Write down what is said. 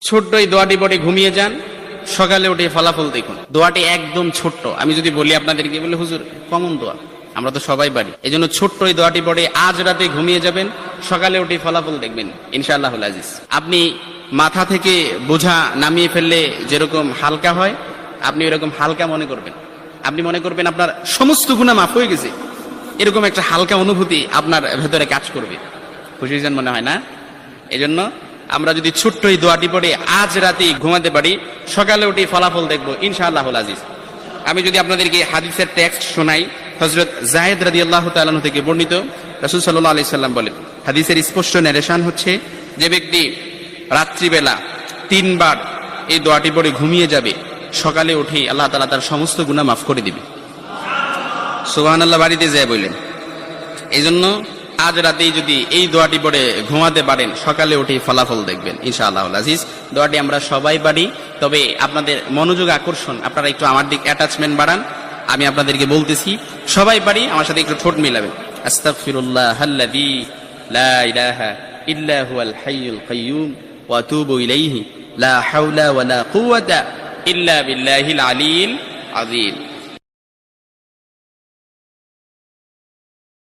ছোট্ট এই দোয়াটি পড়ে ঘুমিয়ে যান, সকালে উঠে ফলাফল দেখুন। দোয়াটি একদম ছোট্ট, আমি যদি বলি আপনাদেরকে, বলে হুজুর কমন দোয়া, আমরা তো সবাই পারি। এই জন্য ছোট্ট এই দোয়াটি পড়ে আজ রাতে ঘুমিয়ে যাবেন, সকালে উঠে ফলাফল দেখবেন ইনশাআল্লাহুল আজিজ। আপনি মাথা থেকে বোঝা নামিয়ে ফেললে যেরকম হালকা হয়, আপনি এরকম হালকা মনে করবেন। আপনি মনে করবেন আপনার সমস্ত গুনাহ মাফ হয়ে গেছে, এরকম একটা হালকা অনুভূতি আপনার ভেতরে কাজ করবে। খুশি হয়েছেন মনে হয় না? এজন্য আমরা যদি ছোট্ট এই দোয়াটি পড়ে আজ রাতে ঘুমাতে পারি, সকালে উঠে ফলাফল দেখবো ইনশাআল্লাহুল আজিজ। আমি যদি আপনাদেরকে হাদিসের টেক্সট শোনাই, হযরত যায়েদ রাদিয়াল্লাহু তাআলা আনহু থেকে বর্ণিত, রাসূল সাল্লাল্লাহু আলাইহি সাল্লাম বলেন, হাদিসের স্পষ্ট নারেশন হচ্ছে, যে ব্যক্তি রাত্রিবেলা 3 বার এই দোয়াটি পড়ে ঘুমিয়ে যাবে, সকালে উঠে আল্লাহ তাআলা তার সমস্ত গুনাহ মাফ করে দিবে। সুবহানাল্লাহ বাড়িতে যায় বললেন। এইজন্য আজ রাতেই যদি এই দোয়াটি পড়ে ঘুমাতে পারেন, সকালে উঠে ফলাফল দেখবেন ইনশাআল্লাহুল আজিজ। দোয়াটি আমরা সবাই পারি, তবে আপনাদের মনোযোগ আকর্ষণ, আপনারা একটু আমার দিক অ্যাটাচমেন্ট বাড়ান। আমি আপনাদেরকে বলতেছি, সবাই পারি, আমার সাথে একটু ঠোঁট মিলাবেন। আস্তাগফিরুল্লাহাল্লাযী লা ইলাহা ইল্লা হুয়াল হাইয়ুল কাইয়্যুম ওয়া আতুবু ইলাইহি লা হাওলা ওয়ালা কুওয়াতা ইল্লা বিল্লাহিল আলিয়্যিল আযীম।